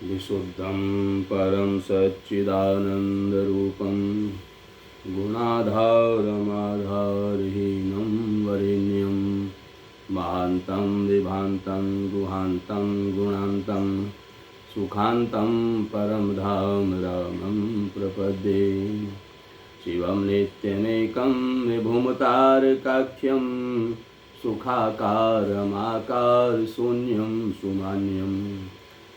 विशुद्धं परं सच्चिदानन्दरूपं गुणाधारमाधारहीनं वरेण्यं महान्तं विभान्तं गुहान्तं गुणान्तं सुखान्तं परं धाम रामं प्रपद्ये। शिवं नित्यमेकं विभुमतारकाख्यं सुखाकारमाकारशून्यं सुमान्यं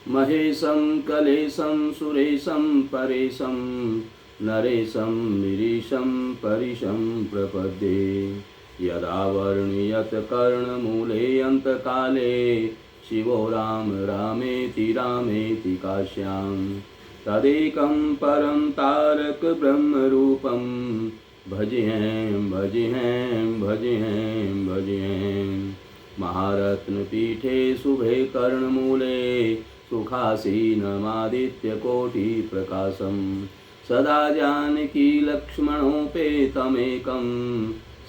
महेशं कलेशं सुरेशं परेशं नरेशं निरीशं परिशं प्रपद्ये। यदा वर्ण्यत कर्णमूले अन्तकाले शिवो राम रामेति रामेति काश्यां तदेकं परं तारक ब्रह्मरूपं भजेऽहं भजेऽहं भजेऽहं भजेऽहं। महारत्नपीठे शुभे कर्णमूले सुखासीनमादित्यकोटिप्रकाशं सदा जानकी लक्ष्मणोपेतमेकं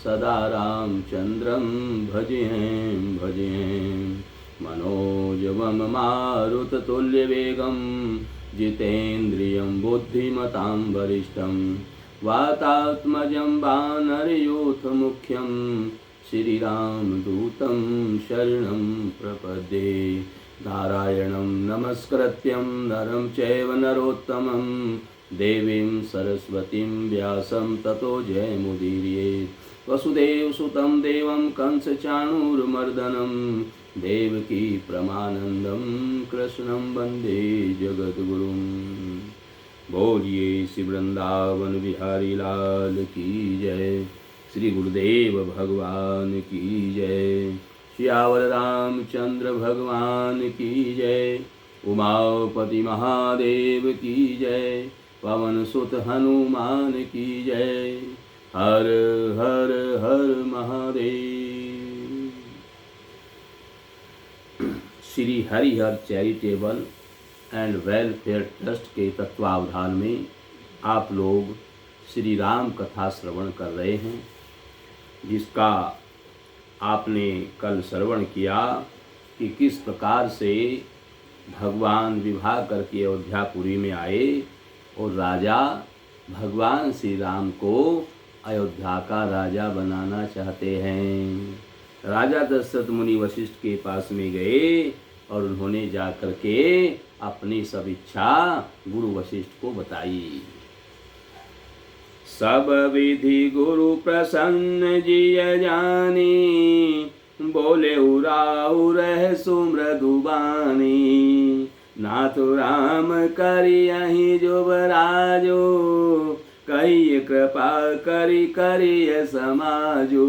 सदा रामचन्द्रं भजेऽहं भजेऽहं। मनोजवं मारुततुल्यवेगं जितेन्द्रियं बुद्धिमतां वरिष्ठं वातात्मजं वानरयूथमुख्यं श्रीरामदूतं शरणं प्रपद्ये। नारायणं नमस्कृत्यं नरं चैव नरोत्तमं देवीं सरस्वतीं व्यासं ततो जयमुदीरयेत्। वसुदेवसुतं देवं कंसचाणूरमर्दनं देवकी परमानन्दं कृष्णं वन्दे जगद्गुरुं। बोलिए श्री वृंदावन बिहारी लाल की जय। श्री गुरुदेव भगवान की जय। श्यावर रामचंद्र भगवान की जय। उमापति महादेव की जय। पवन सुत हनुमान की जय। हर हर हर Mahadev. Shri Harihar charitable and welfare trust के तत्वावधान में आप लोग श्री राम कथा श्रवण कर रहे हैं, जिसका आपने कल श्रवण किया कि किस प्रकार से भगवान विवाह करके अयोध्यापुरी में आए और राजा भगवान श्री राम को अयोध्या का राजा बनाना चाहते हैं। राजा दशरथ मुनि वशिष्ठ के पास में गए और उन्होंने जाकर के अपनी सब इच्छा गुरु वशिष्ठ को बताई। सब विधि गुरु प्रसन्न जिय जानी, बोले उराऊ रह सुमृदुबानी। नाथ राम करियहि जुबराजो, कई कृपा करि करिय समाजो।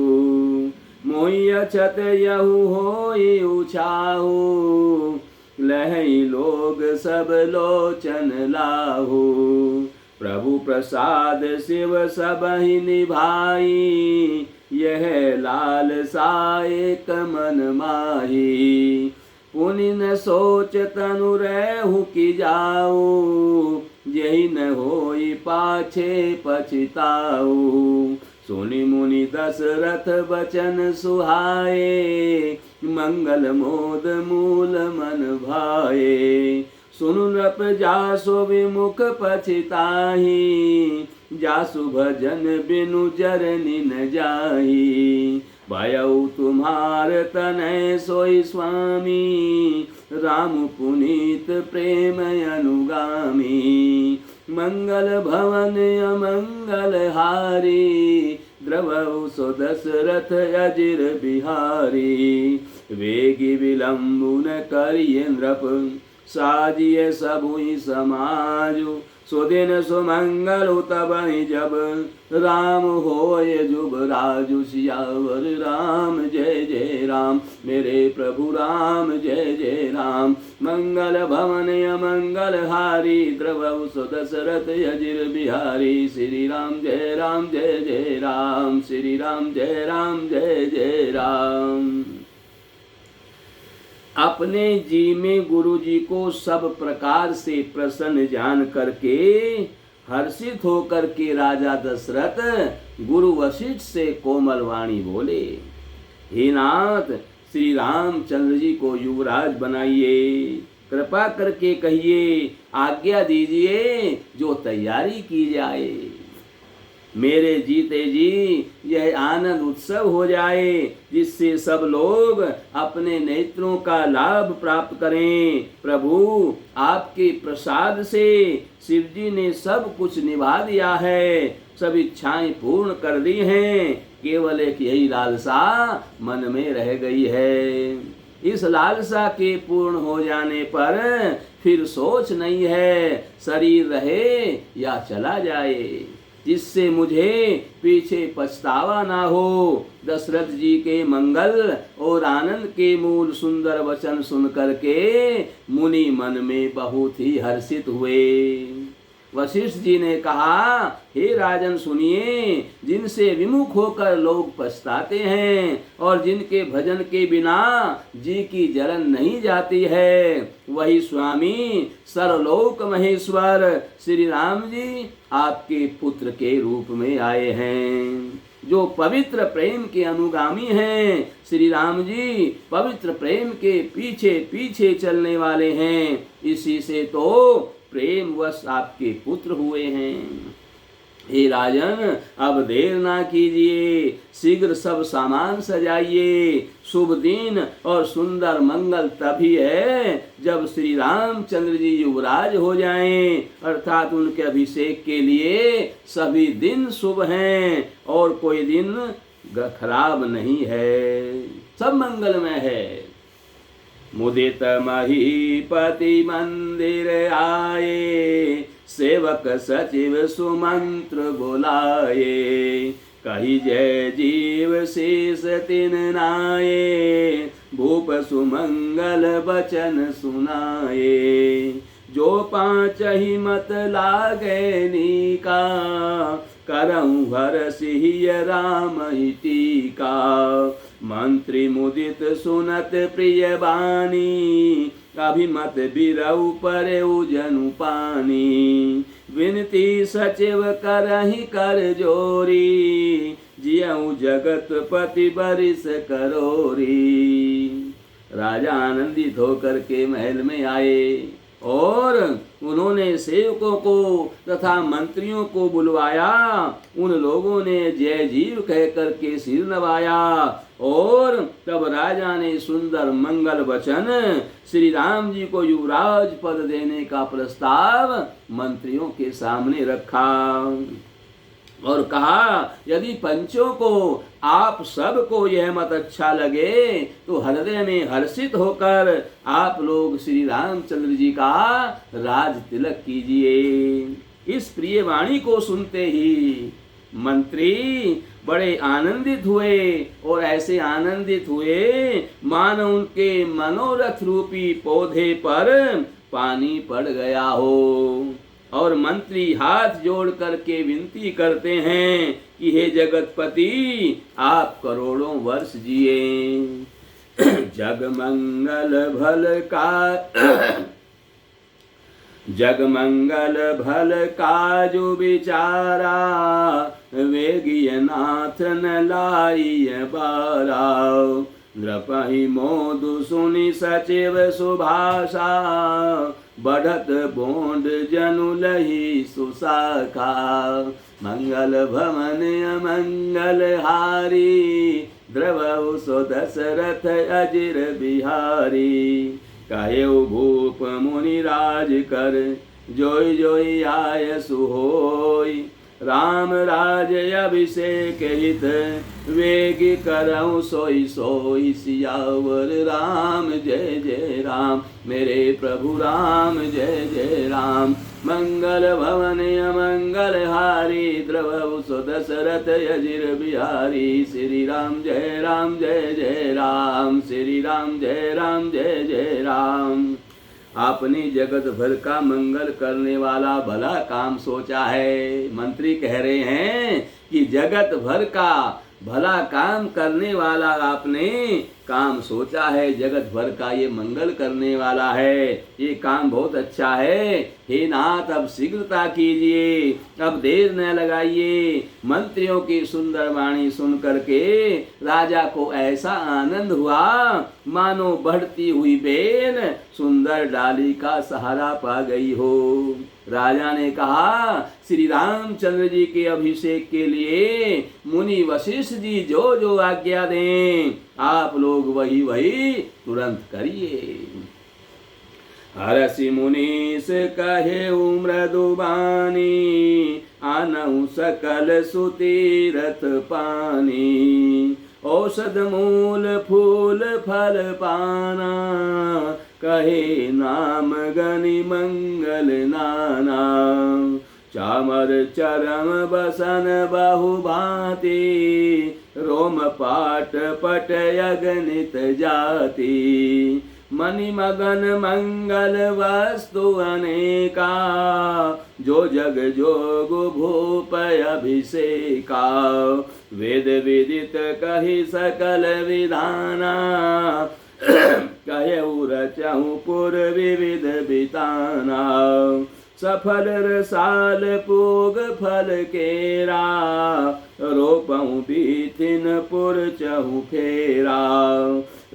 मोहि अछत यहु होई उछाहु, लहई लोग सब लोचन लाहु। प्रभु प्रसाद शिव सबहि निभाई, यह लाल साएक मन माही। पुनि न सोच तनु रहु की जाऊ, यही न होई पाछे पछताऊ। सुनि मुनि दशरथ बचन सुहाए, मंगल मोद मूल मन भाए। सुनु नृप जासु विमुख पछिताही, जासु भजन बिनु जरनि न जाही। भयउ तुम्हार तनय सोई स्वामी, राम पुनीत प्रेम अनुगामी। मंगल भवन अमंगल हारी, द्रवउ सो दशरथ अजिर बिहारी। वेगी विलंबु न करिय नृप, साजिए सबुहि समाजु। सुदिन सुमंगल तबहि जब, राम होय जुबराजु। सियावर राम जय जय राम, मेरे प्रभु राम जय जय राम। मंगल भवन अमंगल हारी, द्रवउ सो दशरथ अजिर बिहारी। श्री राम जय जय राम, श्री राम जय जय राम। अपने जी में गुरु जी को सब प्रकार से प्रसन्न जान करके हर्षित होकर के राजा दशरथ गुरु वशिष्ठ से कोमल वाणी बोले, हे नाथ, श्री रामचंद्र जी को युवराज बनाइए। कृपा करके कहिए, आज्ञा दीजिए जो तैयारी की जाए। मेरे जीते जी यह आनंद उत्सव हो जाए, जिससे सब लोग अपने नेत्रों का लाभ प्राप्त करें। प्रभु, आपके प्रसाद से शिव जी ने सब कुछ निभा दिया है, सब इच्छाएं पूर्ण कर दी हैं, केवल एक यही लालसा मन में रह गई है। इस लालसा के पूर्ण हो जाने पर फिर सोच नहीं है, शरीर रहे या चला जाए, जिससे मुझे पीछे पछतावा ना हो। दशरथ जी के मंगल और आनंद के मूल सुंदर वचन सुन करके मुनि मन में बहुत ही हर्षित हुए। वशिष्ठ जी ने कहा, हे राजन सुनिए, जिनसे विमुख होकर लोग पछताते हैं और जिनके भजन के बिना जी की जलन नहीं जाती है, वही स्वामी सर्वलोक महेश्वर श्री राम जी आपके पुत्र के रूप में आए हैं। जो पवित्र प्रेम के अनुगामी हैं, श्री राम जी पवित्र प्रेम के पीछे पीछे चलने वाले हैं, इसी से तो प्रेम वश आपके पुत्र हुए हैं। हे राजन, अब देर ना कीजिए, शीघ्र सब सामान सजाइए। शुभ दिन और सुंदर मंगल तभी है जब श्री रामचंद्र जी युवराज हो जाएं, अर्थात उनके अभिषेक के लिए सभी दिन शुभ हैं और कोई दिन खराब नहीं है, सब मंगलमय है। मुदित महीपति मंदिर आए, सेवक सचिव सुमंत्र बुलाए, कही जय जीव शेष तिन नाये, भूप सुमंगल बचन सुनाए। जो पाँच ही मत लागे नीका, करऊँ हर सिहिय राम ही टीका। मंत्री मुदित सुनत प्रिय बानी, अभिमत बिरऊ परे जनु पानी। विनती सचिव करहि कर जोरी, जियऊ जगत पति बरिस करोरी। राजा आनंदित होकर के महल में आए और उन्होंने सेवकों को तथा मंत्रियों को बुलवाया। उन लोगों ने जय जीव कह करके सिर नवाया और तब राजा ने सुंदर मंगल वचन श्री राम जी को युवराज पद देने का प्रस्ताव मंत्रियों के सामने रखा और कहा, यदि पंचों को आप सबको यह मत अच्छा लगे तो हृदय में हर्षित होकर आप लोग श्री रामचंद्र जी का राज तिलक कीजिए। इस प्रिय वाणी को सुनते ही मंत्री बड़े आनंदित हुए और ऐसे आनंदित हुए मानो उनके मनोरथ रूपी पौधे पर पानी पड़ गया हो। और मंत्री हाथ जोड़ करके विनती करते हैं कि हे जगतपति, आप करोड़ों वर्ष जिए। जगमंगल भल काजु विचारा, वेगिय नाथ न लाइय बारा। नृपहि मोदु सुनि सचिव सुभाषा, बढ़त बोंड जनु लही सुशाखा। मंगल भवन अमंगल हारी, द्रवहु सो दशरथ अजिर बिहारी। कहेउ भूप मुनि राज कर, जोई जोई आय सुहोई। राम राज अभिषेक हित, वेगी करऊँ सोई सोई। सियावर राम जय जय राम, मेरे प्रभु राम जय जय राम। मंगल भवन अमंगल हारी, द्रवहु सो दशरथ अजिर बिहारी। श्री राम जय जय राम, श्री राम जय जय राम। आपने जगत भर का मंगल करने वाला भला काम सोचा है। मंत्री कह रहे हैं कि जगत भर का भला काम करने वाला आपने काम सोचा है, जगत भर का ये मंगल करने वाला है। ये काम बहुत अच्छा है। हे नाथ, अब शीघ्रता कीजिए, अब देर न लगाइए। मंत्रियों की सुंदर वाणी सुन करके राजा को ऐसा आनंद हुआ मानो बढ़ती हुई बेल सुंदर डाली का सहारा पा गई हो। राजा ने कहा, श्री रामचंद्र जी के अभिषेक के लिए मुनि वशिष्ठ जी जो जो आज्ञा दें आप लोग वही वही तुरंत करिए। हरसि मुनीस कहे मृदु बानी, आनहु सकल सुतीरथ पानी। औषध मूल फूल फल पाना, कहे नाम गनि मंगल नाना। चामर चरम बसन बहु भांति, रोम पाट पट अगणित जाति। मणि मगन मंगल वस्तु अनेका, जो जग जोग भूप अभिषेका। वेद विदित कहि सकल विधाना, कहे रचहु पुर विविध बिताना। सफल रसाल पूग फल केरा, रोपहु बीथिन पुर चहु फेरा।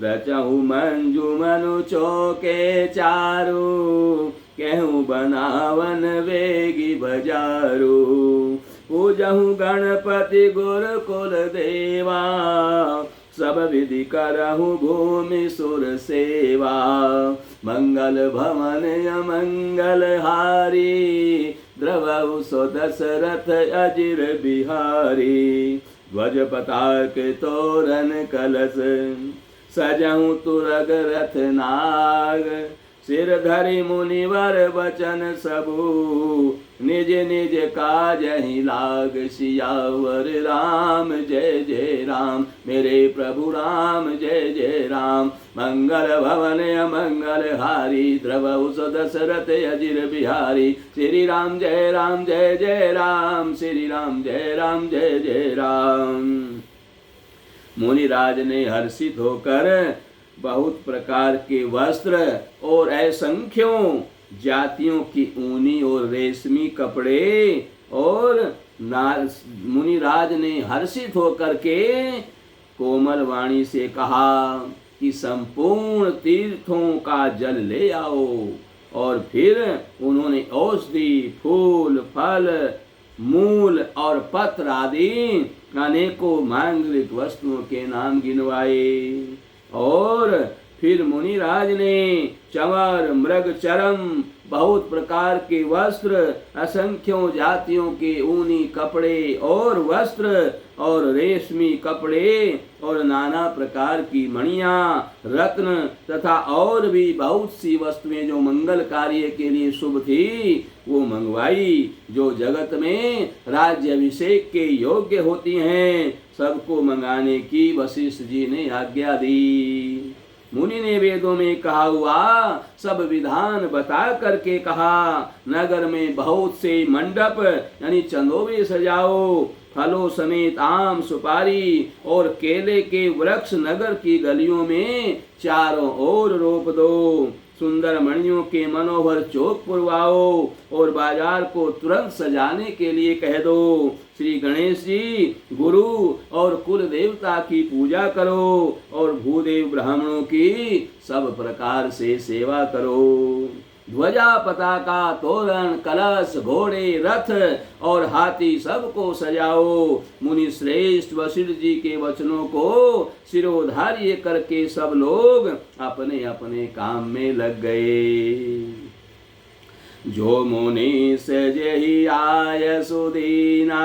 रचहु मंजू मनु चौके चारू, कहूँ बनावन वेगी बजारू। पूजहु गणपति गुर कुल देवा, सब विधि करहु भूमि सुर सेवा। मंगल भवन अमंगल हारी, द्रवहु सो दशरथ अजिर बिहारी। ध्वज पताक तोरण कलश, सजहु तुरग रथ नाग। सिर धरि मुनिवर वचन सबू, निज निज काज ही लाग। सियावर राम जय जय राम, मेरे प्रभु राम जय जय राम। मंगल भवन अमंगल हारी, द्रवहु सो दशरथ अजिर बिहारी। श्री राम जय जय राम, श्री राम जय जय राम। मुनिराज ने हर्षित होकर बहुत प्रकार के वस्त्र और असंख्यों जातियों की ऊनी और रेशमी कपड़े और मुनिराज ने हर्षित होकर के कोमल वाणी से कहा कि संपूर्ण तीर्थों का जल ले आओ। और फिर उन्होंने औषधि फूल फल मूल और पत्र आदि अनेकों मांगलिक वस्तुओं के नाम गिनवाए। और फिर मुनिराज ने चंवर मृग चरम बहुत प्रकार के वस्त्र, असंख्यों जातियों के ऊनी कपड़े और वस्त्र और रेशमी कपड़े और नाना प्रकार की मणियां, रत्न तथा और भी बहुत सी वस्तुएं जो मंगल कार्य के लिए शुभ थी वो मंगवाई। जो जगत में राज्य अभिषेक के योग्य होती हैं सबको मंगाने की वशिष्ठ जी ने आज्ञा दी। मुनि ने वेदों में कहा हुआ सब विधान बता करके कहा, नगर में बहुत से मंडप यानी चंदोबे सजाओ, फलों समेत आम सुपारी और केले के वृक्ष नगर की गलियों में चारों ओर रोप दो। सुंदर मणियों के मनोहर चौक पुरवाओ और बाजार को तुरंत सजाने के लिए कह दो। श्री गणेश जी गुरु और कुल देवता की पूजा करो और भूदेव ब्राह्मणों की सब प्रकार से सेवा करो। ध्वजा पताका तोरण कलश घोड़े रथ और हाथी सबको सजाओ। मुनि श्रेष्ठ वशिष्ठ जी के वचनों को शिरोधार्य करके सब लोग अपने अपने काम में लग गए। जो मुनि सजहि आय सुदीना,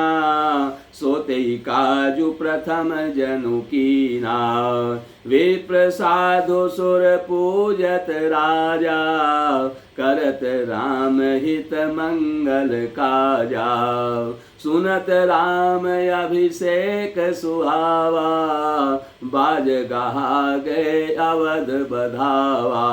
सोते काजु प्रथम जनु कीना। वे प्रसादो सुर पूजत राजा, करत राम हित मंगल काजा। सुनत राम अभिषेक सुहावा, बाज गहा गए अवध बधावा।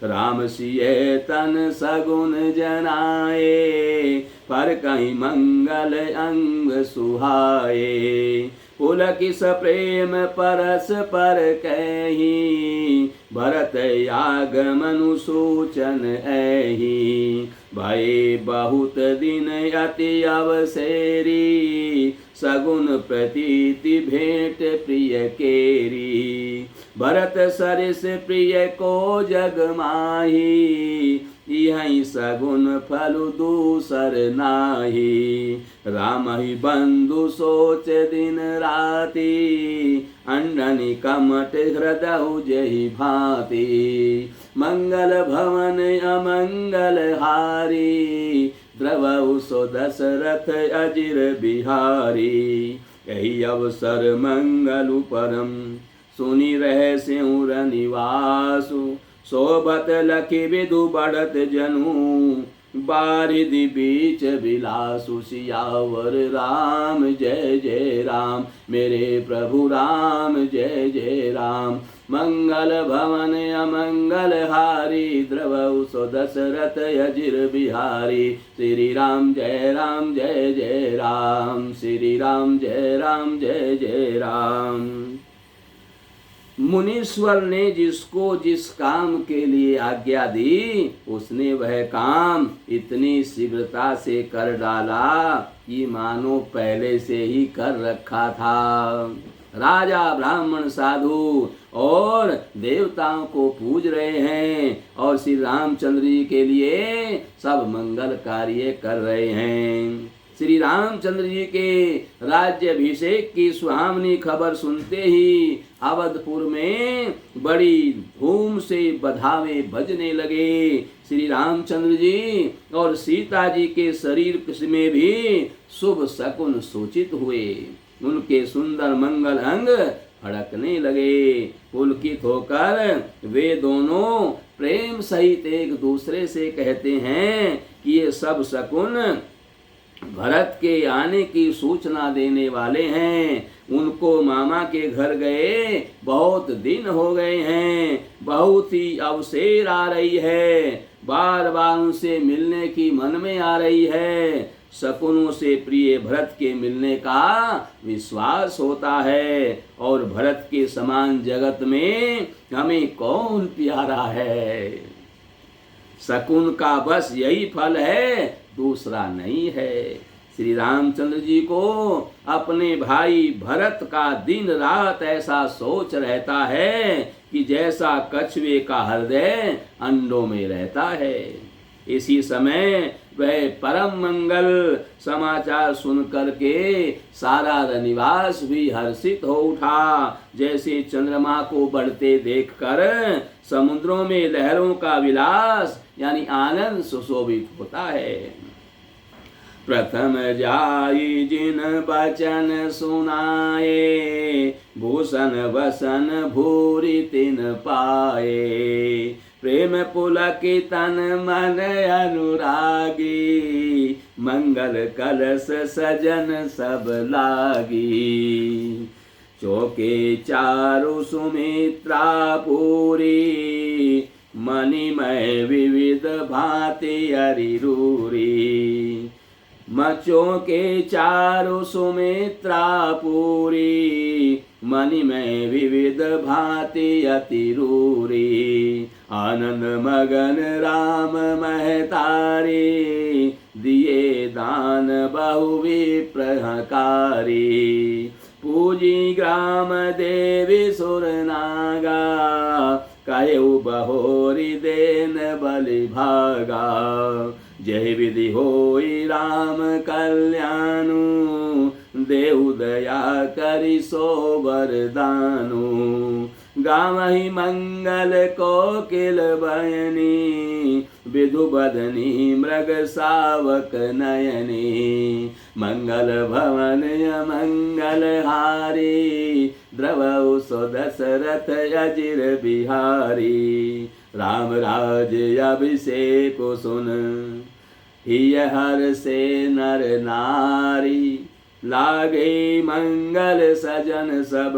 राम सिए तन सगुन जनाए, पर कहीं मंगल अंग सुहाए। पुलकित प्रेम परस पर कही, भरत आगमनु सूचन ऐही। भये बहुत दिन अति अवसेरी, सगुन प्रतीति भेंट प्रिय केरी। भरत सरिस प्रिय को जग माही, यही सगुन फल दूसर नाही। राम ही बंधु सोच दिन राती, अंडनी कमट हृदय जहि भांति। मंगल भवन अमंगल हारी, द्रवहु सो दशरथ अजिर बिहारी। यही अवसर मंगलु परम, सुनि रह सिंह निवासु। शोभत लखि विदु बढ़त जनु, बारिधि बीच बिलासु। सियावर राम जय जय राम, मेरे प्रभु राम जय जय राम। मंगल भवन अमंगल हारी, द्रवहु सो दशरथ अजिर बिहारी। श्री राम जय जय राम, श्री राम जय जय राम। मुनीश्वर ने जिसको जिस काम के लिए आज्ञा दी, उसने वह काम इतनी शीघ्रता से कर डाला कि मानो पहले से ही कर रखा था। राजा ब्राह्मण साधु और देवताओं को पूज रहे हैं और श्री रामचंद्र जी के लिए सब मंगल कार्य कर रहे हैं। श्री रामचंद्र जी के राज्याभिषेक की सुहावनी खबर सुनते ही अवधपुर में बड़ी धूम से बधावे बजने लगे। श्री रामचंद्र जी और सीता जी के शरीर में भी शुभ शकुन सूचित हुए। उनके सुंदर मंगल अंग फड़कने लगे। पुलकित होकर वे दोनों प्रेम सहित एक दूसरे से कहते हैं कि ये सब शकुन भरत के आने की सूचना देने वाले हैं। उनको मामा के घर गए बहुत दिन हो गए हैं, बहुत ही अवसेर आ रही है, बार बार उनसे मिलने की मन में आ रही है। शकुनों से प्रिय भरत के मिलने का विश्वास होता है और भरत के समान जगत में हमें कौन प्यारा है। शकुन का बस यही फल है, दूसरा नहीं है। श्री रामचंद्र जी को अपने भाई भरत का दिन रात ऐसा सोच रहता है कि जैसा कछुए का हृदय अंडों में रहता है। इसी समय वह परम मंगल समाचार सुन करके सारा रनिवास भी हर्षित हो उठा। जैसे चंद्रमा को बढ़ते देखकर समुद्रों में लहरों का विलास यानी आनंद सुशोभित होता है। प्रथम जाई जिन बचन सुनाए, भूषण वसन भूरि तिन पाए। प्रेम पुलकितन मन अनुरागी, मंगल कलश सजन सब लागी। चौके चारु सुमित्रा पूरी, मणिमय विविध भांति अरिरूरी। मचों के चारु सुमित्रा पूरी, मणिमय विविध भांति अतिरूरी। आनंद मगन राम महतारी, दिए दान बहु विप्रहकारी। पूजी ग्राम देवी सुरनागा, कयु बहोरी देन बलि भागा। जय विधि होई राम कल्याणु, देहु दया करि सो वरदानु। गावहि मंगल कोकिल बयनी, विधु बदनी मृग सावक नयनी। मंगल भवन मंगल हारी, द्रवहु सो दशरथ अजिर बिहारी। राम राज अभिषेक सुन, हिय हर से नर नारी। लागे मंगल सजन सब,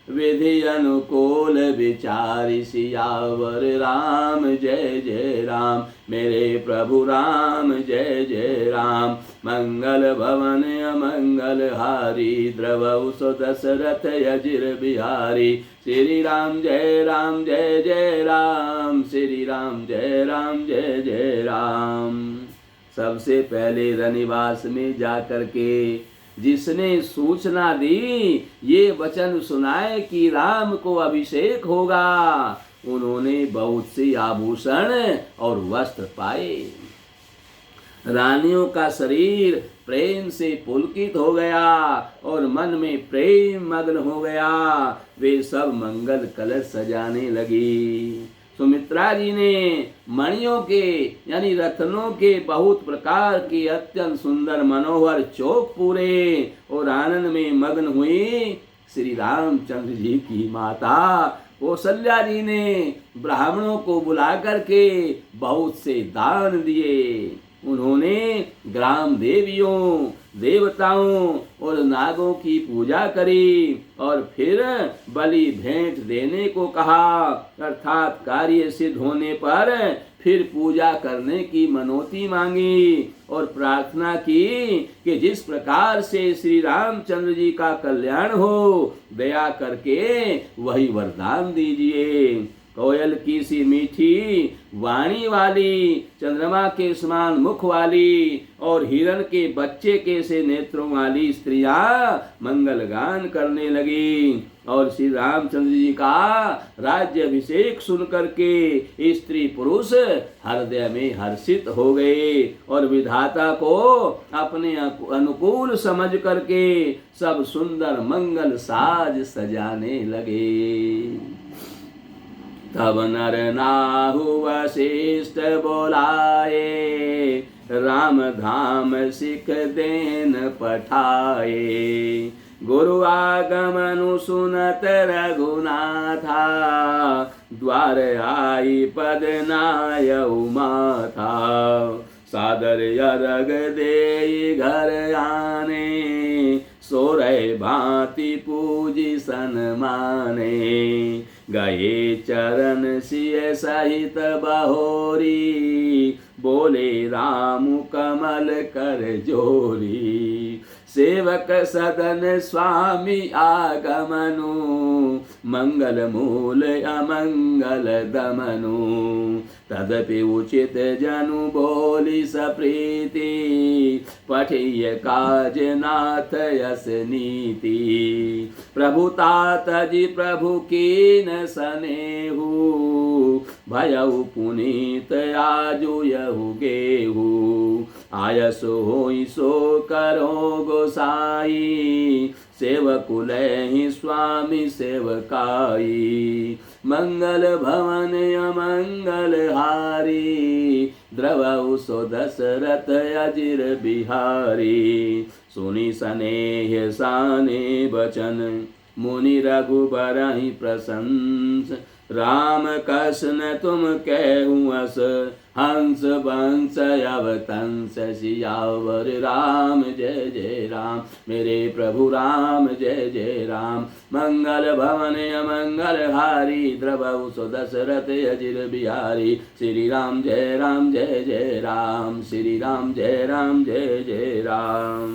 विधि अनुकूल विचारी। सियावर राम जय जय राम, मेरे प्रभु राम जय जय राम। मंगल भवन अमंगल हारी द्रवौ सो दशरथ अजिर बिहारी। श्री राम जय राम जय जय राम, श्री राम जय राम जय जय राम। सबसे पहले रनिवास में जाकर के जिसने सूचना दी, ये वचन सुनाए कि राम को अभिषेक होगा, उन्होंने बहुत से आभूषण और वस्त्र पाए। रानियों का शरीर प्रेम से पुलकित हो गया और मन में प्रेम मग्न हो गया। वे सब मंगल कलश सजाने लगी। सुमित्रा जी ने मणियों के यानी रत्नों के बहुत प्रकार के अत्यंत सुंदर मनोहर चौक पूरे और आनंद में मग्न हुई। श्री रामचंद्र जी की माता कौशल्या जी ने ब्राह्मणों को बुला करके बहुत से दान दिए। उन्होंने ग्राम देवियों, देवताओं और नागों की पूजा करी और फिर बलि भेंट देने को कहा, अर्थात कार्य सिद्ध होने पर फिर पूजा करने की मनोती मांगी और प्रार्थना की कि जिस प्रकार से श्री रामचंद्र जी का कल्याण हो, दया करके वही वरदान दीजिए। कोयल की सी मीठी वाणी वाली, चंद्रमा के समान मुख वाली और हिरण के बच्चे के से नेत्रों वाली स्त्रियां मंगल गान करने लगी और श्री रामचंद्र जी का राज्य अभिषेक सुन करके स्त्री पुरुष हृदय में हर्षित हो गए और विधाता को अपने अनुकूल समझ करके सब सुंदर मंगल साज सजाने लगे। तब नर नाहु वशिष्ठ बोलाए, राम धाम सिख देन पठाए। गुरु आगमनु सुनत रघुनाथा, द्वार आई पद नायउ माथा। सादर अरग दे घर आने, सोरय भांति पूजी सन्माने। गए चरण सिय सहित बहोरी, बोले राम कमल कर जोरी। सेवक सदन स्वामी आगमनु, मंगल मूल अमंगल दमनु। तदपि उचित जनु बोली सप्रीति, पठिय काज नाथ यस नीति। प्रभुतात जी प्रभु कीन सनेहु, भयउ पुनीत आजु यहु गेहु। आयस होई सो करो गोसाई, सेवकुलहि स्वामी सेवकाई। मंगल भवन अमंगल हारी, द्रवउ सो दशरथ अजिर बिहारी। सुनि सनेह साने बचन, मुनि रघुबरहि प्रशंस। राम कसन तुम कहूँ अस, हंस बंस अवतंस। सियावर राम जय जय राम, मेरे प्रभु राम जय जय राम। मंगल भवन अमंगल हारी, द्रवउ सो दशरथ अजिर बिहारी। श्री राम जय राम जय जय राम, श्री राम जय राम जय जय राम।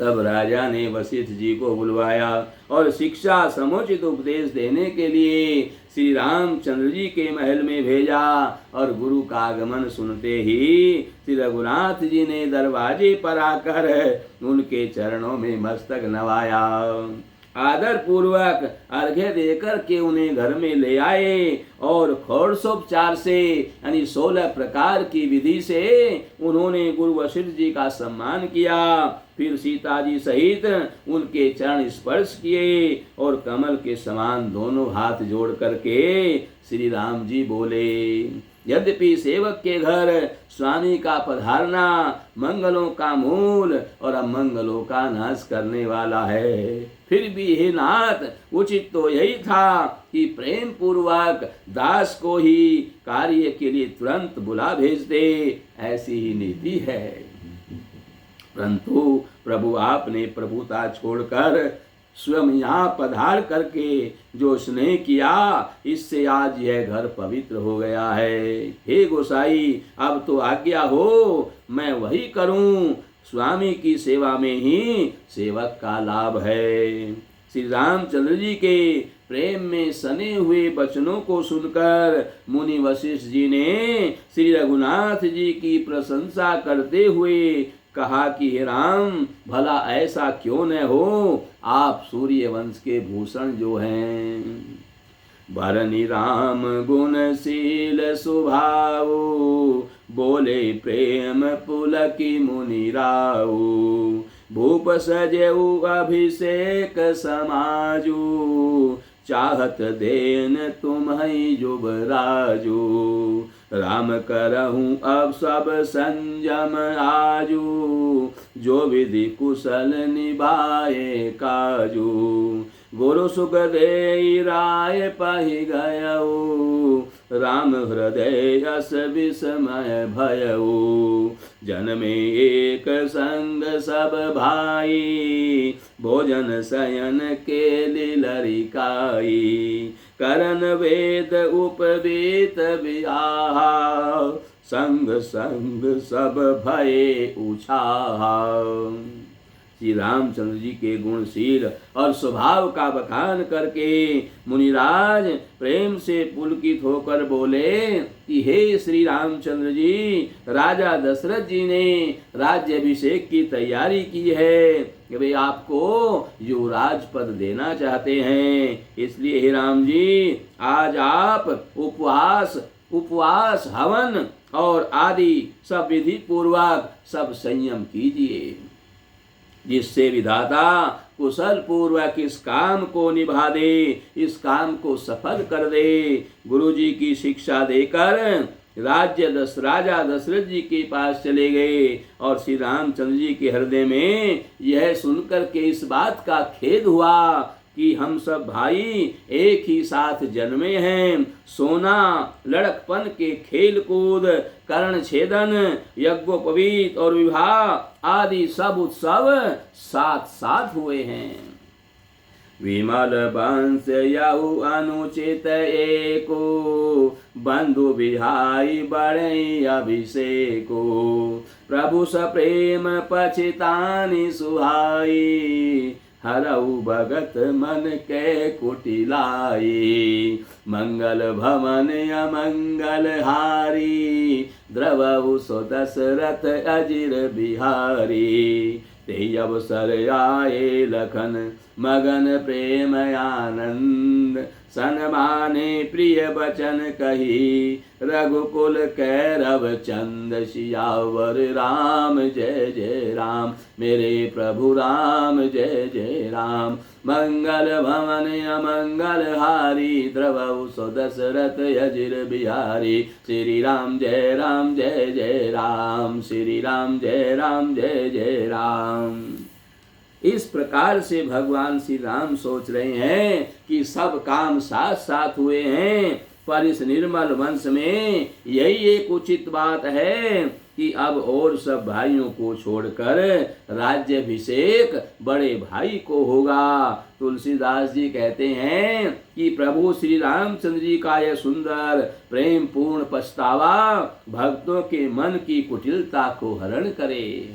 तब राजा ने वशिष्ठ जी को बुलवाया और शिक्षा समुचित उपदेश देने के लिए श्री रामचंद्र जी के महल में भेजा और गुरु का आगमन सुनते ही श्री रघुनाथ जी ने दरवाजे पर आकर उनके चरणों में मस्तक नवाया। आदर पूर्वक अर्घ्य देकर के उन्हें घर में ले आए और षोडशोपचार से यानी 16 प्रकार की विधि से उन्होंने गुरु वशिष्ठ जी का सम्मान किया। फिर सीता जी सहित उनके चरण स्पर्श किए और कमल के समान दोनों हाथ जोड़ करके श्री राम जी बोले, यद्यपि सेवक के घर स्वामी का पधारना मंगलों का मूल और अमंगलों का नाश करने वाला है, फिर भी हे नाथ उचित तो यही था कि प्रेम पूर्वक दास को ही कार्य के लिए तुरंत बुला भेज दे, ऐसी ही नीति है। परंतु प्रभु आपने प्रभुता छोड़कर स्वयं यहाँ पधार करके जो स्नेह किया, इससे आज यह घर पवित्र हो गया है। हे गोसाई, अब तो आज्ञा हो, मैं वही करूं। स्वामी की सेवा में ही सेवक का लाभ है। श्री रामचंद्र जी के प्रेम में सने हुए वचनों को सुनकर मुनि वशिष्ठ जी ने श्री रघुनाथ जी की प्रशंसा करते हुए कहा कि हे राम, भला ऐसा क्यों न हो, आप सूर्य वंश के भूषण जो हैं। भरनि राम गुणशील स्वभाव, बोले प्रेम पुलकी मुनि राव। भूप सजेऊ अभिषेक समाजू, चाहत देन तुम्हें युवराजू। राम करहूँ अब सब संयम आजू, जो विधि कुशल निभाए काजू। गुरु सुख दे राय पहि गयऊ, राम हृदय अस विस्मय भयऊ। जन में एक संग सब भाई, भोजन शयन के लिलरिकाई। करन वेद उपवेत विआहा, संग संग सब भये उछाहा। श्री रामचंद्र जी के गुणशील और स्वभाव का बखान करके मुनिराज प्रेम से पुलकित होकर बोले कि हे श्री रामचंद्र जी, राजा दशरथ जी ने राज्याभिषेक की तैयारी की है कि वे आपको युवराज पद देना चाहते हैं। इसलिए हे राम जी, आज आप उपवास हवन और आदि सब विधि पूर्वक सब संयम कीजिए, जिससे विधाता कुशल पूर्वक इस काम को निभा दे, इस काम को सफल कर दे। गुरु जी की शिक्षा देकर राजा दशरथ जी के पास चले गए और श्री रामचंद्र जी के हृदय में यह सुनकर के इस बात का खेद हुआ कि हम सब भाई एक ही साथ जन्मे हैं। सोना, लड़कपन के खेल कूद, कर्ण छेदन, यज्ञोपवीत और विवाह आदि सब उत्सव साथ साथ हुए हैं। विमल वंश यहु अनुचित एको, बंधु बिहाई बड़े अभिषेको। प्रभु सप्रेम पछितानि सुहाई, हरऊ भगत मन के कुटिलाई। मंगल भवन अमंगल हारी, द्रवऊ सो दशरथ अजिर बिहारी। ते अवसर आए लखन मगन प्रेम आनंद, सन्माने प्रिय वचन कही, रघुकुल कैरव चंद। सियावर राम जय जय राम, मेरे प्रभु राम जय जय राम। मंगल भवन अमंगल हारी, द्रवऊ सो दशरथ अजिर बिहारी। श्री राम जय जय राम, श्री राम जय जय राम। इस प्रकार से भगवान श्री राम सोच रहे हैं कि सब काम साथ साथ हुए हैं, पर इस निर्मल वंश में यही एक उचित बात है कि अब और सब भाइयों को छोड़कर राज्याभिषेक बड़े भाई को होगा। तुलसीदास जी कहते हैं कि प्रभु श्री रामचंद्र जी का यह सुंदर प्रेम पूर्ण पछतावा भक्तों के मन की कुटिलता को हरण करे।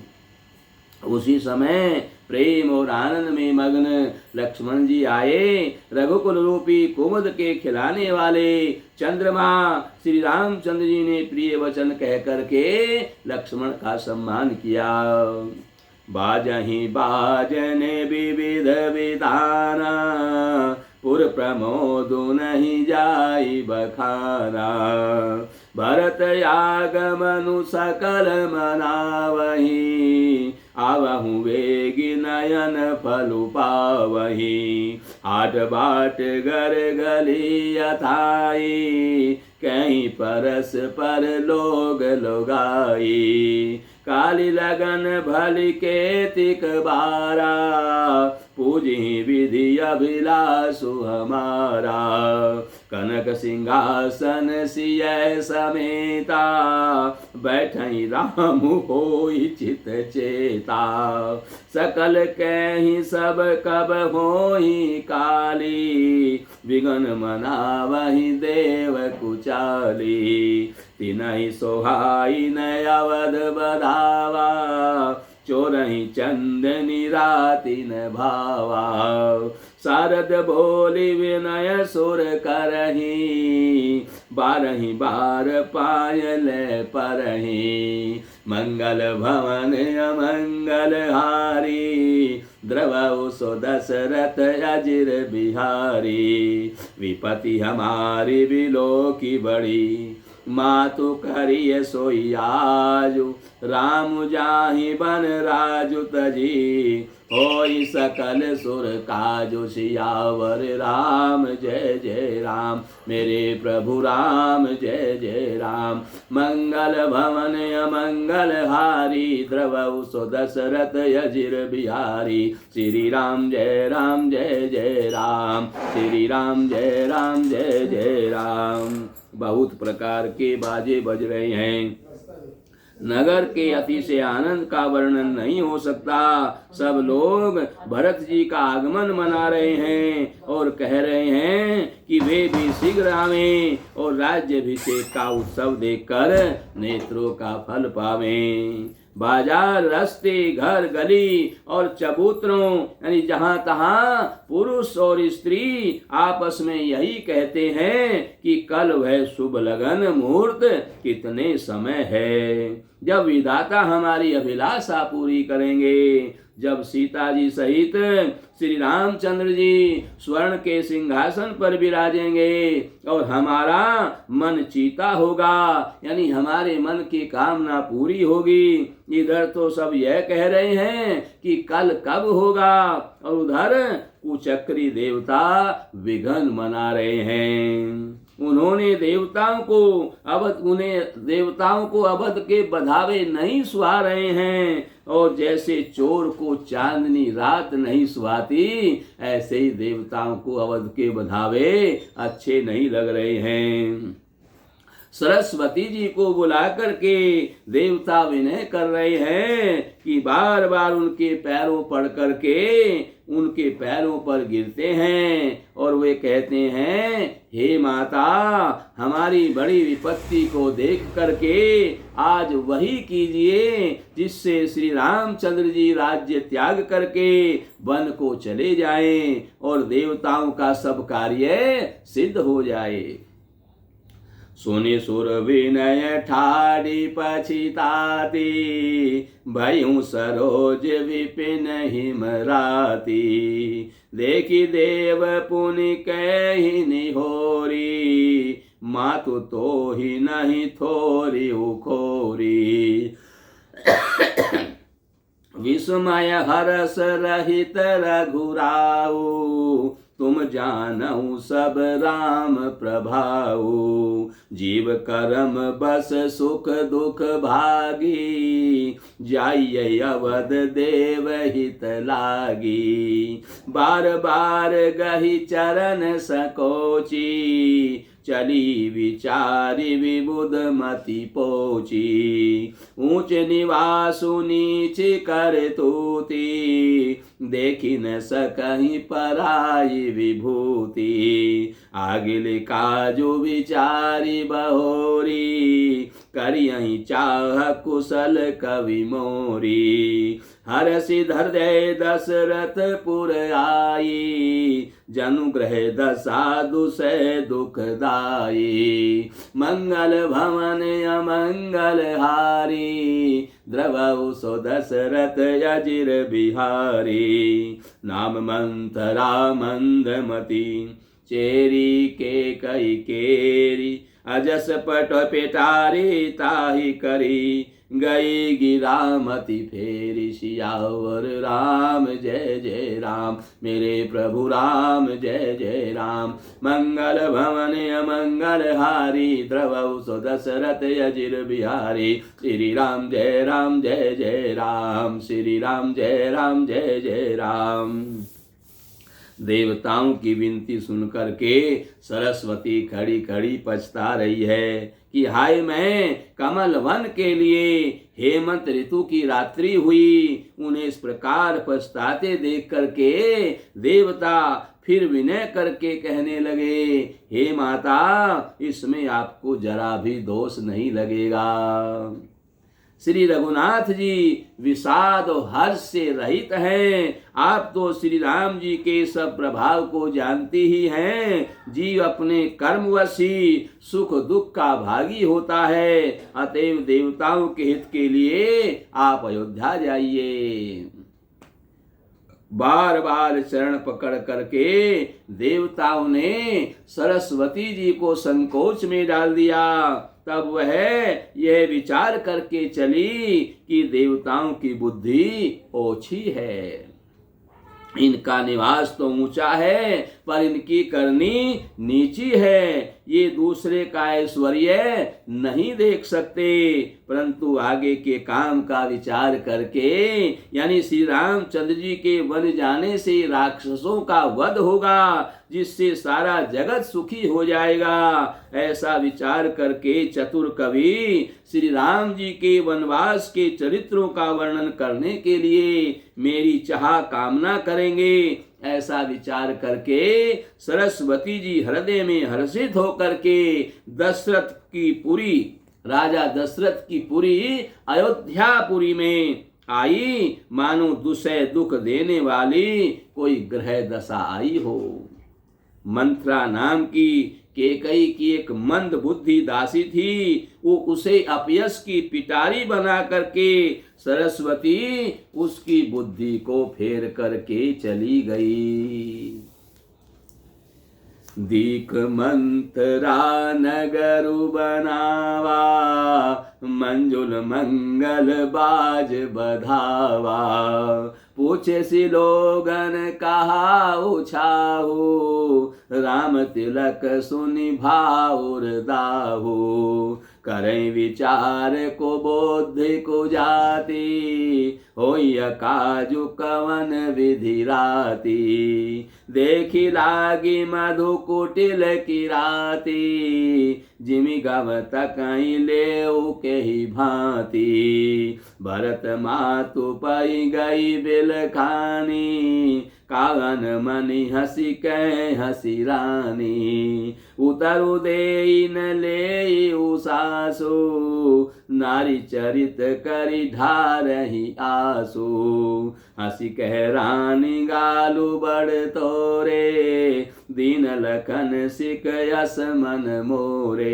उसी समय प्रेम और आनंद में मग्न लक्ष्मण जी आए। रघुकुल रूपी कुमुद के खिलाने वाले चंद्रमा श्री रामचंद्र जी ने प्रिय वचन कह करके लक्ष्मण का सम्मान किया। बाजहि बाजने विविध विधाना, पुर प्रमोद नहीं जाई बखाना। भरत आगमनु सकल मनावही, आवहु वेगी नयन फलु पावही। हाट बाट घर गली अथाई, कहीं परस पर लोग लोगाई। काली लगन भली के तिक बारा, पूजी विधि अभिलाषु हमारा। कनक सिंहासन सिय समेता, बैठई राम होई चित चेता। सकल कहि सब कब होई काली, विघन मनावहि देव कुचाली। तिनहि सोहाई न अवध बधावा, चोरहि चंदनी राति न भावा। शारद बोली विनय सुर करही, बारही बार पायल परही। मंगल भवन अमंगल हारी, द्रवौ सो दशरथ अजिर बिहारी। विपति हमारी बिलो की बड़ी, मातु करिय सोई आजु। राम जाहि बन राजु तजी, होई सकल सुर काजु। सियावर राम जय जय राम, मेरे प्रभु राम जय जय राम। मंगल भवन अमंगल हारी, द्रवौ सो दशरथ अजिर बिहारी। श्री राम जय जय राम, श्री राम जय जय राम। बहुत प्रकार के बाजे बज रहे हैं। नगर के अति से आनंद का वर्णन नहीं हो सकता। सब लोग भरत जी का आगमन मना रहे हैं और कह रहे हैं कि वे भी शीघ्र आवें और राज्याभिषेक का उत्सव देखकर नेत्रों का फल पावें। बाजार, रास्ते, घर, गली और चबूतरों यानी जहां तहां पुरुष और स्त्री आपस में यही कहते हैं कि कल वह शुभ लगन मुहूर्त कितने समय है, जब विधाता हमारी अभिलाषा पूरी करेंगे, जब सीता जी सहित श्री रामचंद्र जी स्वर्ण के सिंहासन पर विराजेंगे और हमारा मन चीता होगा, यानी हमारे मन की कामना पूरी होगी। इधर तो सब यह कह रहे हैं कि कल कब होगा और उधर कुचक्री देवता विघन मना रहे हैं। उन्हें देवताओं को अवध के बधावे नहीं सुहा रहे हैं और जैसे चोर को चांदनी रात नहीं सुहाती, ऐसे ही देवताओं को अवध के बधावे अच्छे नहीं लग रहे हैं। सरस्वती जी को बुला करके देवता विनय कर रहे हैं कि बार बार उनके पैरों पड़ करके उनके पैरों पर गिरते हैं और वे कहते हैं, हे माता, हमारी बड़ी विपत्ति को देख करके आज वही कीजिए जिससे श्री रामचंद्र जी राज्य त्याग करके वन को चले जाएं और देवताओं का सब कार्य सिद्ध हो जाए। सुनि सुर विनय ठाड़ी पछिताती, भयउ सरोज विपिन हिमराती। देखी देव पुनि कहि निहोरी, मातु तो ही नहीं थोरी उखोरी। विस्मय हरस रहित रघुराऊ, तुम जानऊ सब राम प्रभाऊ। जीव कर्म बस सुख दुख भागी, जाइए अवध देव हित लागी। बार बार गहि चरण सकोची, चली विचारी विबुध मति पोची। ऊंच निवासु नीच कर तूती, देखी न सकहीं पराई विभूति। आगिल काजु विचारी बहोरी, करियहि चाह कुशल कवि मोरी। हरषि हृदय दशरथ पुर आई, जनुग्रह दशा दुसह दुखदाई। मंगल भवन अमंगल हारी, द्रवौ सो दशरथ अजिर बिहारी। नाम मंथरा मंदमती, चेरी के कई केरी। अजस पट पेटारी ताहि करी, गई गिरामती फेरी। सियावर राम जय जय राम, मेरे प्रभु राम जय जय राम। मंगल भवन अमंगल हारी, द्रवौ सो दशरथ अजिर बिहारी। श्री राम जय जय राम, श्री राम जय जय राम। देवताओं की विनती सुनकर के सरस्वती खड़ी खड़ी पछता रही है कि हाय, मैं कमल वन के लिए हेमंत ऋतु की रात्रि हुई। उन्हें इस प्रकार पछताते देख करके देवता फिर विनय करके कहने लगे, हे माता, इसमें आपको जरा भी दोष नहीं लगेगा। श्री रघुनाथ जी विषाद और हर्ष से रहित हैं। आप तो श्री राम जी के सब प्रभाव को जानते ही हैं। जीव अपने कर्मवश ही सुख दुख का भागी होता है। अतएव देवताओं के हित के लिए आप अयोध्या जाइए। बार बार चरण पकड़ करके देवताओं ने सरस्वती जी को संकोच में डाल दिया। तब वह यह विचार करके चली कि देवताओं की बुद्धि ओछी है। इनका निवास तो ऊंचा है पर इनकी करनी नीची है। ये दूसरे का ऐश्वर्य नहीं देख सकते, परंतु आगे के काम का विचार करके, यानी श्री रामचंद्र जी के वन जाने से राक्षसों का वध होगा, जिससे सारा जगत सुखी हो जाएगा। ऐसा विचार करके चतुर कवि श्री राम जी के वनवास के चरित्रों का वर्णन करने के लिए मेरी चाह कामना करेंगे। ऐसा विचार करके सरस्वती जी हृदय में हर्षित होकर के राजा दशरथ की पुरी अयोध्यापुरी में आई, मानो दुसह दुख देने वाली कोई ग्रह दशा आई हो। मंत्रा नाम की केकई की एक मंद बुद्धि दासी थी। वो उसे अपयश की पिटारी बना करके सरस्वती उसकी बुद्धि को फेर करके चली गई। दीक मंत्रा नगरु बनावा, मंजुल मंगल बाज बधावा। पूछे सी लोगन कहा उछाहू, राम तिलक सुनि भाउर दाहू। करें विचार को बोधि को जाति, होय काजु कवन विधि राती। देखी लागी मधु कुटिल की राती, जिमि गव तकई ले के ही भांति। भरत मातु पई गई बिलखानी, कागन मनि हसी कह हसी रानी। उतरु देई न ले उसासु, नारी चरित करी ढारही आसु। हसी कह रानी गालू बड़ तोरे, दीन लखन सिक यस मन मोरे।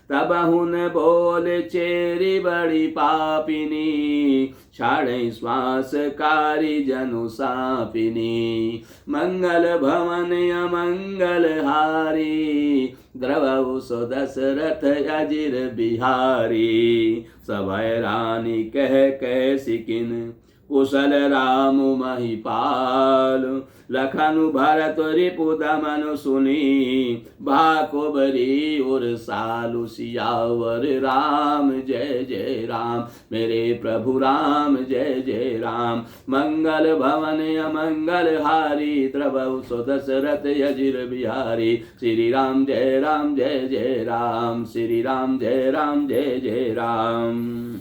तब हुन बोल चेरी बड़ी पापिनी, छाड़े श्वास कारी जनु सापिनी। मंगल भवन अमंगल हारी, द्रवहु सो दशरथ अजिर बिहारी। सभय रानी कह सिकिन, कुशल राम महिपाल। लखनु भरत रिपु दमन सुनी, भाको बरी और सालु सियावर। राम जय जय राम, मेरे प्रभु राम जय जय राम। मंगल भवन अमंगल हारी, द्रवहु सो दशरथ अजिर बिहारी। श्री राम जय जय राम, श्री राम जय जय राम।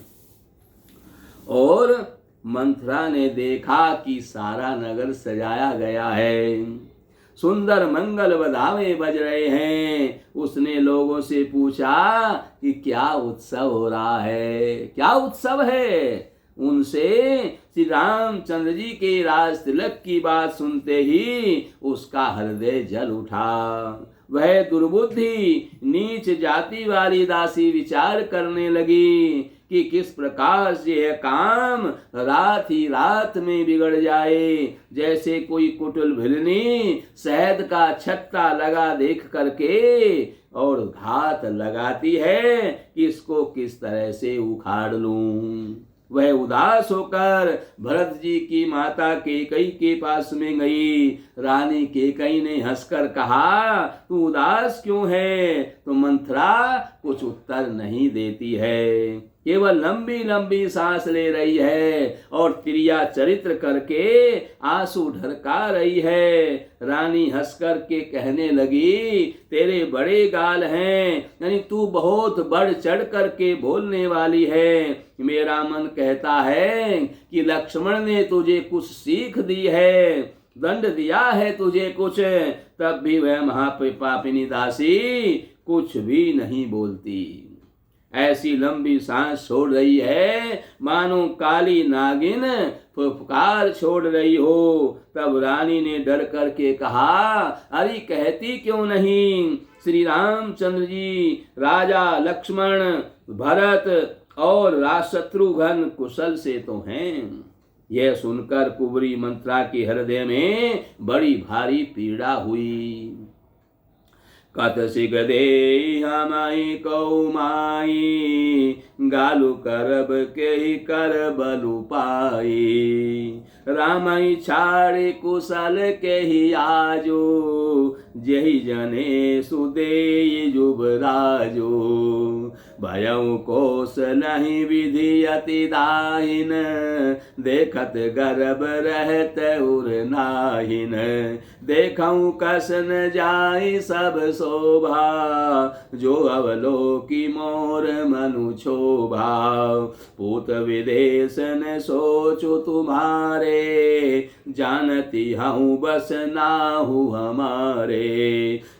और मंथरा ने देखा कि सारा नगर सजाया गया है, सुंदर मंगल बधावे बज रहे हैं। उसने लोगों से पूछा कि क्या उत्सव हो रहा है, क्या उत्सव है। उनसे श्री रामचंद्र जी के राज तिलक की बात सुनते ही उसका हृदय जल उठा। वह दुर्बुद्धि नीच जाति वाली दासी विचार करने लगी कि किस प्रकार से यह काम रात ही रात में बिगड़ जाए। जैसे कोई कुटिल भिलनी शहद का छत्ता लगा देख करके और घात लगाती है कि इसको किस तरह से उखाड़ लूं। वह उदास होकर भरत जी की माता केकई के पास में गई। रानी केकई ने हंसकर कहा, तू उदास क्यों है, तो मंथरा कुछ उत्तर नहीं देती है, केवल लंबी लंबी सांस ले रही है और क्रिया चरित्र करके आंसू ढरका रही है। रानी हंसकर के कहने लगी, तेरे बड़े गाल हैं, यानी तू बहुत बढ़ चढ़ करके बोलने वाली है। मेरा मन कहता है कि लक्ष्मण ने तुझे कुछ सीख दी है, दंड दिया है तुझे कुछ, तब भी वह महापापिनी दासी कुछ भी नहीं बोलती। ऐसी लंबी सांस छोड़ रही है मानो काली नागिन फुफकार छोड़ रही हो। तब रानी ने डर करके कहा, अरे कहती क्यों नहीं, श्री रामचंद्र जी, राजा लक्ष्मण, भरत और शत्रुघ्न कुशल से तो हैं। यह सुनकर कुंवरी मंत्रा के हृदय में बड़ी भारी पीड़ा हुई। कत सिग दे हमाई कौमाई, गालू करब के कर बलु पाई। रामई छाड़े कुशल के ही आजो, जही जने सुदे जुबराजो। भयउ कोस नहीं विधि अति दाहिन, देखत गर्भ रहत उर नाहिन। देखऊं कसन जाय सब शोभा, जो अवलोकी मोर मनु क्षोभा। पूत विदेश न सोचु तुम्हारे, जानती हूँ बस नाहु हमारे।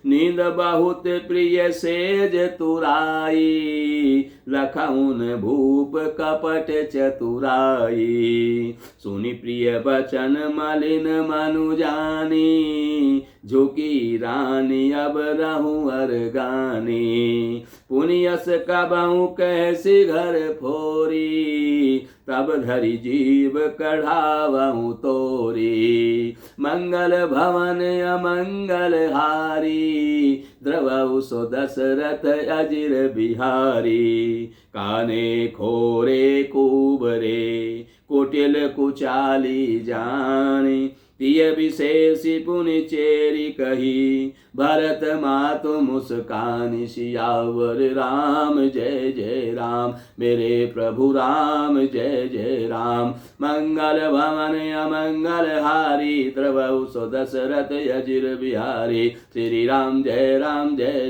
नींद बहुत प्रिय सेज तुराई, लखउन भूप कपट चतुराई। सुनि प्रिय बचन मलिन मनु जानी, झुकी रानी अब रहूं अरगानी। पुनियस कबहू कैसी घर फोरी, तब धरी जीव कढ़ावहूं तोरी। मंगल भवन अमंगल हारी, द्रवहु सो दशरथ अजिर बिहारी। काने खोरे कुबरे, कुटिल कुचाली जानी। प्रिय विशेषी पुनि चेरी कही, भरत मातु मुस्कानी। सियावर राम जय जय राम, मेरे प्रभु राम जय जय राम। मंगल भवन अमंगल हारी, द्रवहु सो दशरथ अजिर बिहारी। श्री राम जय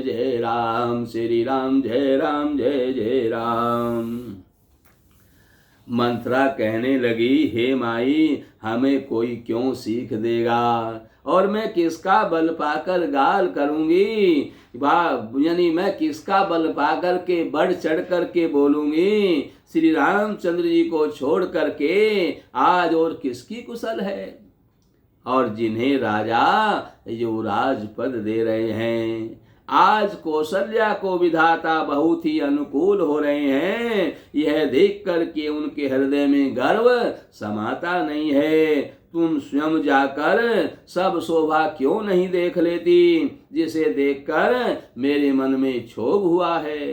जय राम, श्री राम जय जय राम। मंत्रा कहने लगी, हे माई, हमें कोई क्यों सीख देगा, और मैं किसका बल पाकर गाल करूंगी। यानी मैं किसका बल पाकर के बढ़ चढ़ करके बोलूंगी। श्री रामचंद्र जी को छोड़ करके आज और किसकी कुशल है। और जिन्हें राजा जो राजपद दे रहे हैं, आज कौशल्या को विधाता बहुत ही अनुकूल हो रहे हैं, यह देख करके उनके हृदय में गर्व समाता नहीं है। तुम स्वयं जाकर सब शोभा क्यों नहीं देख लेती, जिसे देखकर मेरे मन में क्षोभ हुआ है।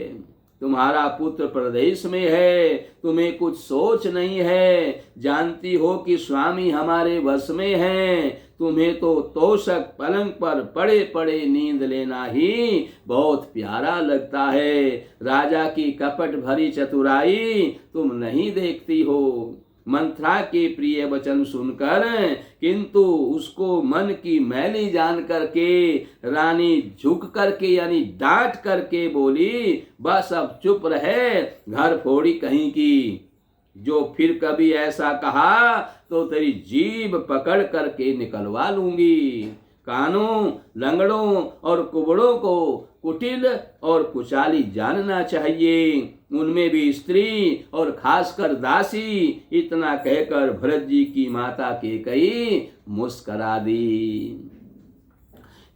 तुम्हारा पुत्र प्रदेश में है, तुम्हें कुछ सोच नहीं है। जानती हो कि स्वामी हमारे वश में हैं। तुम्हें तो तोषक पलंग पर पड़े पड़े नींद लेना ही बहुत प्यारा लगता है। राजा की कपट भरी चतुराई तुम नहीं देखती हो। मंथरा के प्रिय वचन सुनकर किंतु उसको मन की मैली जान करके रानी झुक करके यानी डांट करके बोली, बस अब चुप रहे, घर फोड़ी कहीं की। जो फिर कभी ऐसा कहा तो तेरी जीभ पकड़ करके निकलवा लूंगी। कानों, लंगड़ों और कुबड़ों को कुटिल और कुचाली जानना चाहिए, उनमें भी स्त्री और खासकर दासी। इतना कहकर भरत जी की माता कैकेयी मुस्करा दी।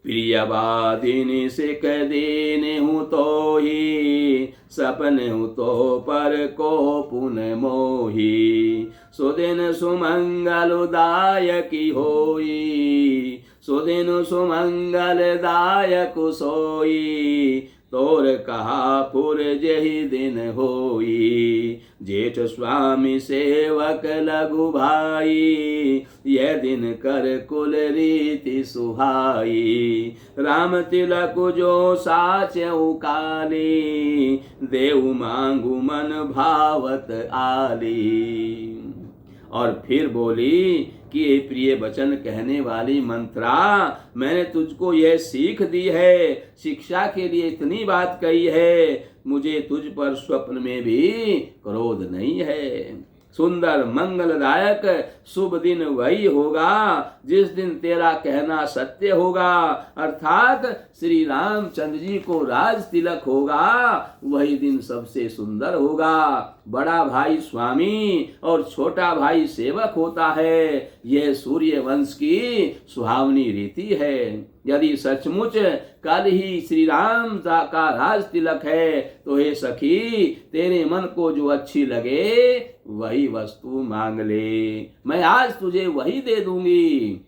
प्रियवादिनी से कह देने हूँ तो ही, सपने हूँ तो पर को पुन मोही। सुदिन सुमंगल दायकी होई, सुदिन सुमंगल दायक सोई। तोर कहा पुर जही दिन होई, जेठ स्वामी सेवक लघु भाई, यह दिन कर कुल रीति सुहाई। राम तिलक जो साचउ काली, देव मांगू मन भावत आली। और फिर बोली कि ये प्रिय वचन कहने वाली मंत्रा, मैंने तुझको यह सीख दी है, शिक्षा के लिए इतनी बात कही है, मुझे तुझ पर स्वप्न में भी क्रोध नहीं है। सुंदर मंगलदायक शुभ दिन वही होगा जिस दिन तेरा कहना सत्य होगा, अर्थात श्री रामचंद्र जी को राज तिलक होगा, वही दिन सबसे सुंदर होगा। बड़ा भाई स्वामी और छोटा भाई सेवक होता है, यह सूर्य वंश की सुहावनी रीति है। यदि सचमुच कल ही श्री राम का राज तिलक है तो हे सखी, तेरे मन को जो अच्छी लगे वही वस्तु मांग ले, मैं आज तुझे वही दे दूंगी।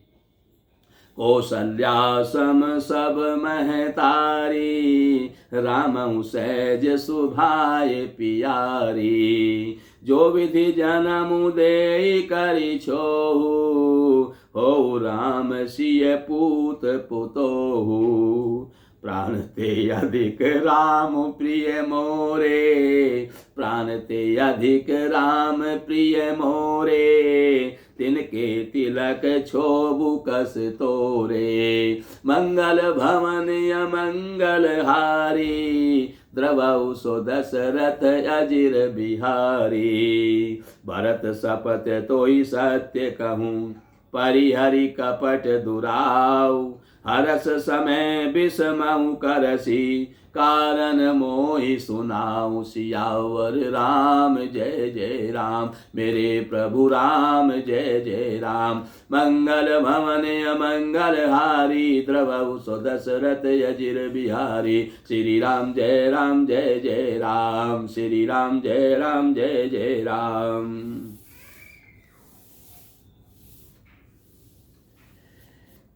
कौशल्या सम सब महतारी, राम सहज सुभाय पियारी, जो विधि जन्म दे करि छोहु, हो राम सिय पूत पुतोहु। प्राण ते अधिक राम प्रिय मोरे, प्राण ते अधिक राम प्रिय मोरे, तिनके तिलक छोबु कस तोरे। मंगल भवन अमंगल हारी, द्रवौ सो दशरथ अजिर बिहारी। भरत शपथ तोहि सत्य कहूँ, परिहरि कपट दुराऊ, हरस समय विषमऊ करसी, कारण मोहि सुनाऊ सियावर राम जय जय राम, मेरे प्रभु राम जय जय राम। मंगल भवन अमंगल हारी, द्रवौ सो दशरथ अजिर बिहारी। श्री राम जय राम जय जय राम, श्री राम जय राम जय जय राम।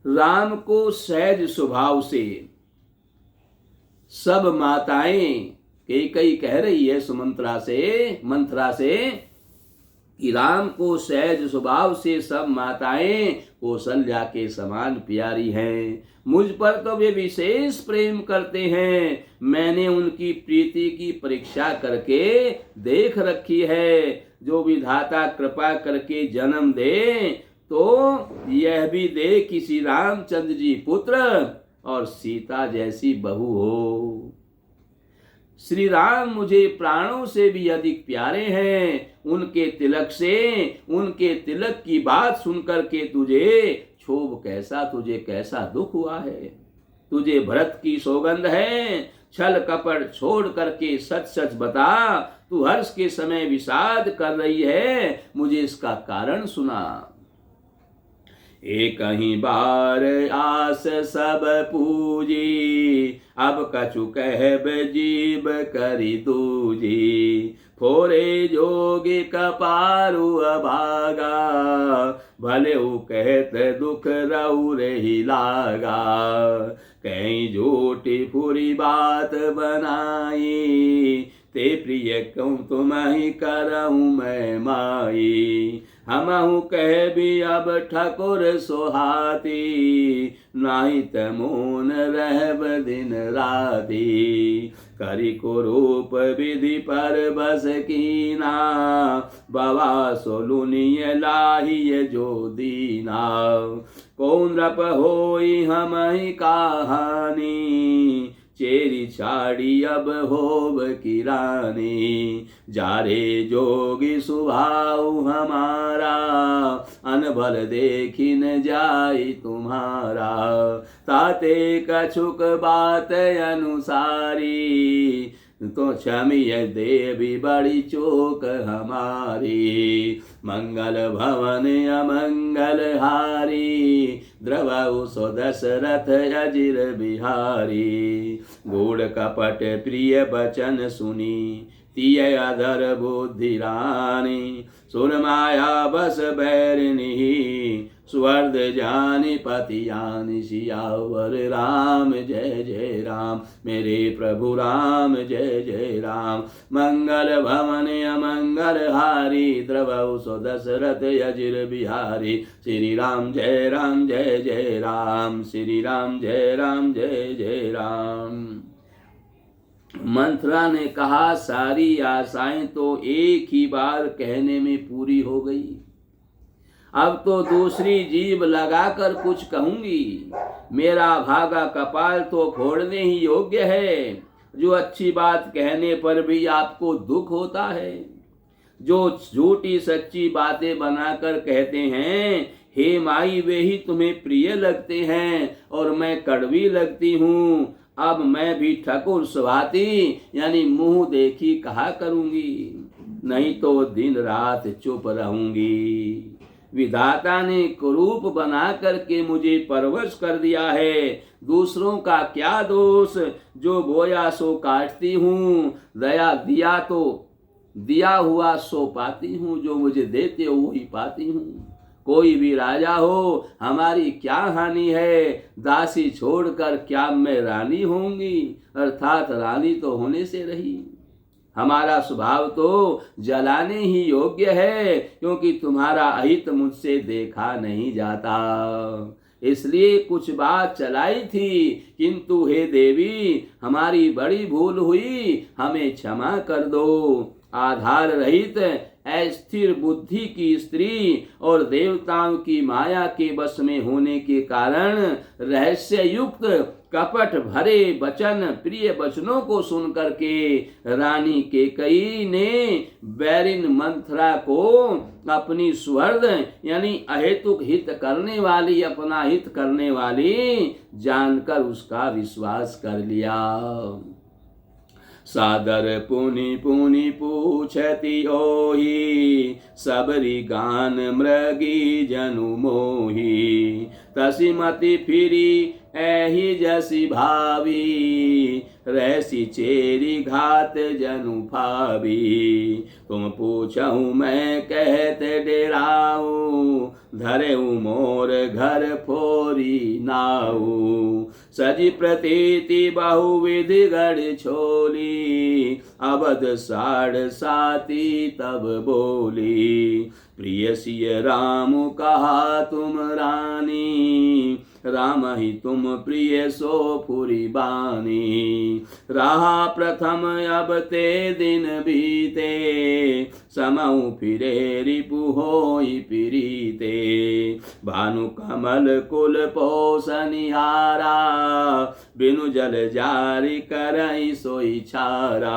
राम को सहज स्वभाव से सब माताएं कई कह रही है मंत्रा से कि राम को सहज स्वभाव से सब माताएं कौशल्या के समान प्यारी हैं। मुझ पर तो वे विशेष प्रेम करते हैं, मैंने उनकी प्रीति की परीक्षा करके देख रखी है। जो विधाता कृपा करके जन्म दे तो यह भी दे किसी रामचंद्र जी पुत्र और सीता जैसी बहू हो। श्री राम मुझे प्राणों से भी अधिक प्यारे हैं। उनके तिलक की बात सुनकर के तुझे कैसा दुख हुआ है। तुझे भरत की सौगंध है, छल कपट छोड़ करके सच सच बता, तू हर्ष के समय विषाद कर रही है, मुझे इसका कारण सुना। एक ही बार आस सब पूजी, अब कछु कहब जीव करी दूजी। फोरे जोगी कपारु अभागा, भले उ कहत दुख रहु रही लागा। कहीं झूठी फुरी बात बनाई, ते प्रिय क्यों तुम ही करहूँ मैं माई। हमहु कह भी अब ठकुर सोहाती, नाही तमोन रहब दिन राती। करी को रूप विधि पर बस कीना, बवा सोलुनिय लाहिय जो दीना। कौन रप होई हम ही कहानी, चेरी छाड़ी अब होब किरानी। जारे जोगी सुभाव हमारा, अनबल देखी न जाई तुम्हारा। ताते कछुक बात अनुसारी, तो क्षमिय देवी बड़ी चूक हमारी। मंगल भवन अमंगल हारी, द्रवौ सो दशरथ अजिर बिहारी। गूढ़ कपट प्रिय बचन सुनी, तिय अधर बुद्धि रानी। सुरमाया बस बैरिनी, स्वर्द जानि पति जानि सियावर राम जय जय राम। मेरे प्रभु राम जय जय राम। मंगल भवन अमंगल हारी द्रवौ सो दशरथ अजिर बिहारी। श्री राम जय राम श्री राम जय जय राम। मंथरा ने कहा, सारी आशाएं तो एक ही बार कहने में पूरी हो गई, अब तो दूसरी जीभ लगाकर कुछ कहूंगी। मेरा भागा कपाल तो फोड़ने ही योग्य है, जो अच्छी बात कहने पर भी आपको दुख होता है। जो झूठी सच्ची बातें बनाकर कहते हैं, हे माई वे ही तुम्हें प्रिय लगते हैं और मैं कड़वी लगती हूँ। अब मैं भी ठकुर स्वाति यानी मुंह देखी कहा करूंगी, नहीं तो दिन रात चुप रहूंगी। विधाता ने कुरूप बना करके मुझे परवश कर दिया है। दूसरों का क्या दोष, जो बोया सो काटती हूँ। दया दिया तो दिया हुआ सो पाती हूँ, जो मुझे देते हो वही पाती हूँ। कोई भी राजा हो, हमारी क्या हानि है। दासी छोड़कर क्या मैं रानी होंगी, अर्थात रानी तो होने से रही। हमारा स्वभाव तो जलाने ही योग्य है, क्योंकि तुम्हारा अहित मुझसे देखा नहीं जाता, इसलिए कुछ बात चलाई थी। किंतु हे देवी, हमारी बड़ी भूल हुई, हमें क्षमा कर दो। आधार रहित अस्थिर बुद्धि की स्त्री और देवताओं की माया के वश में होने के कारण रहस्य युक्त कपट भरे वचन, प्रिय वचनों को सुन करके रानी केकई ने बैरिन मंथरा को अपनी सुहृद यानी अहेतुक हित करने वाली, अपना हित करने वाली जानकर उसका विश्वास कर लिया। सादर पुनि पुनि पूछती ओहि, सबरी गान मृगी जनु मोहि। तसी मति फिरी एहि जसी भावी, रहसी चेरी घात जनु भावी। तुम पूछहु मैं कहते डेराऊं, धरेऊ मोर घर फोरी नाऊ। सजी प्रतीति बहुविधि गढ़ छोली, अवध साढ़ साती तब बोली। प्रिय सिय राम कहा तुम रानी, राम ही तुम प्रिय सो फुरी बानी। रहा प्रथम अब ते दिन बीते, समऊ फिरे रिपु होई प्रीते। भानु कमल कुल पोसनिहारा, बिनु जल जारी करई सोई छारा।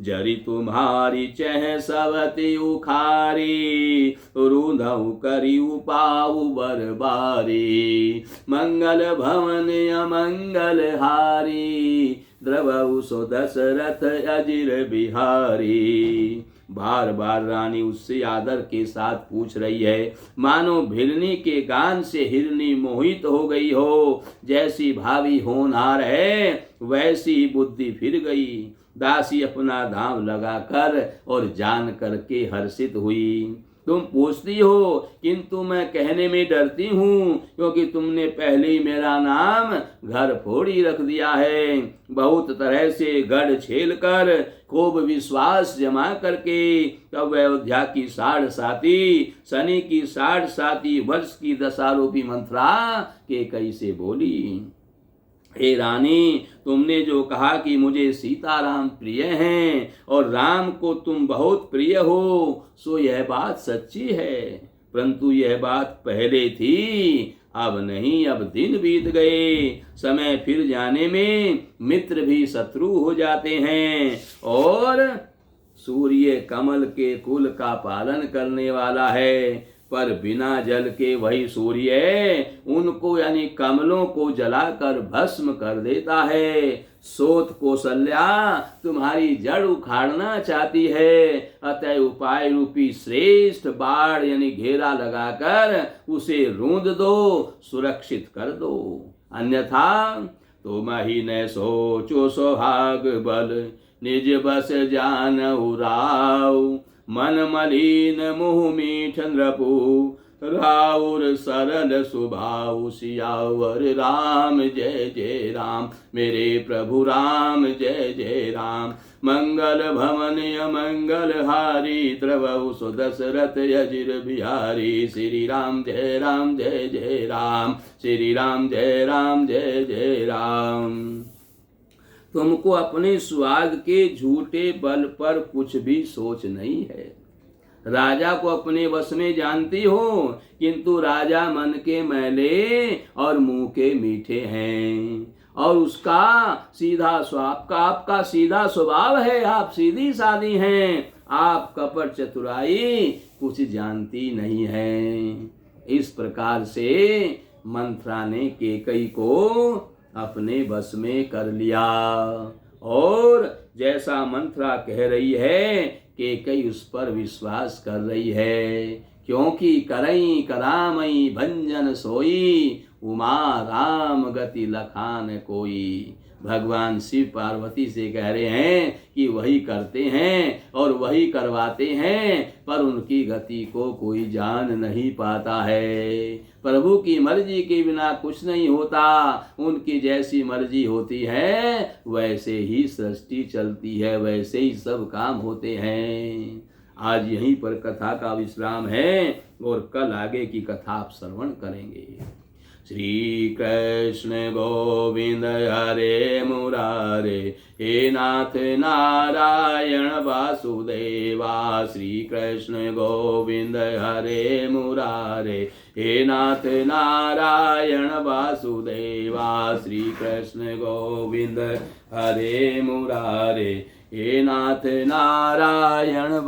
जरी तुम्हारी चह सवती उखारी, रूंधऊ करी उपाऊ बरबारी। मंगल भवन अमंगल हारी, द्रवऊ सो दशरथ अजिर बिहारी। बार बार रानी उससे आदर के साथ पूछ रही है, मानो भिलनी के गान से हिरनी मोहित हो गई हो। जैसी भावी होनहार है, वैसी बुद्धि फिर गई। दासी अपना दांव लगाकर और जान करके हर्षित हुई। तुम पूछती हो, किंतु मैं कहने में डरती हूँ, क्योंकि तुमने पहले ही मेरा नाम घर फोड़ी रख दिया है। बहुत तरह से गढ़ छेल कर खूब विश्वास जमा करके तब अयोध्या की साढ़ साती, शनि की साढ़ साती वर्ष की दशारूपी मंथरा के कैसे बोली, हे रानी, तुमने जो कहा कि मुझे सीताराम प्रिय हैं और राम को तुम बहुत प्रिय हो, सो यह बात सच्ची है। परंतु यह बात पहले थी, अब नहीं। अब दिन बीत गए, समय फिर जाने में मित्र भी शत्रु हो जाते हैं। और सूर्य कमल के कुल का पालन करने वाला है, पर बिना जल के वही सूर्य उनको यानी कमलों को जलाकर भस्म कर देता है। सोत कौशल्या तुम्हारी जड़ उखाड़ना चाहती है, अतः उपाय रूपी श्रेष्ठ बाढ़ यानी घेरा लगाकर उसे रूंध दो, सुरक्षित कर दो। अन्यथा तुम ही न सोचो सुहाग बल, निज बस जान उराव। मन मलिन मुँह मीठ नृपु, राउर सरल स्वभाव सियावर राम जय जय राम। मेरे प्रभु राम जय जय राम। मंगल भवन अमंगल हारी द्रवौ सुदशरथ अजिर बिहारी। श्री राम जय जय राम। श्री राम जय जय राम। तुमको अपने सुहाग के झूठे बल पर कुछ भी सोच नहीं है। राजा को अपने वश में जानती हो, किंतु राजा मन के मैले और मुंह के मीठे हैं। और उसका आपका सीधा स्वभाव है, आप सीधी सादी हैं। आप कपट चतुराई कुछ जानती नहीं है। इस प्रकार से मंथरा ने कैकेयी को अपने बस में कर लिया। और जैसा मंथरा कह रही है, कैकेयी उस पर विश्वास कर रही है। क्योंकि करई करामई भंजन सोई, उमा राम गति लखान कोई। भगवान शिव पार्वती से कह रहे हैं कि वही करते हैं और वही करवाते हैं, पर उनकी गति को कोई जान नहीं पाता है। प्रभु की मर्जी के बिना कुछ नहीं होता। उनकी जैसी मर्जी होती है वैसे ही सृष्टि चलती है, वैसे ही सब काम होते हैं। आज यहीं पर कथा का विश्राम है और कल आगे की कथा आप श्रवण करेंगे। श्री कृष्ण गोविंद हरे मुरारे, हे नाथ नारायण वासुदेवा। श्री कृष्ण गोविंद हरे मुरारे, हे नाथ नारायण वासुदेवा। श्री कृष्ण गोविंद हरे मुरारे, हे नाथ नारायण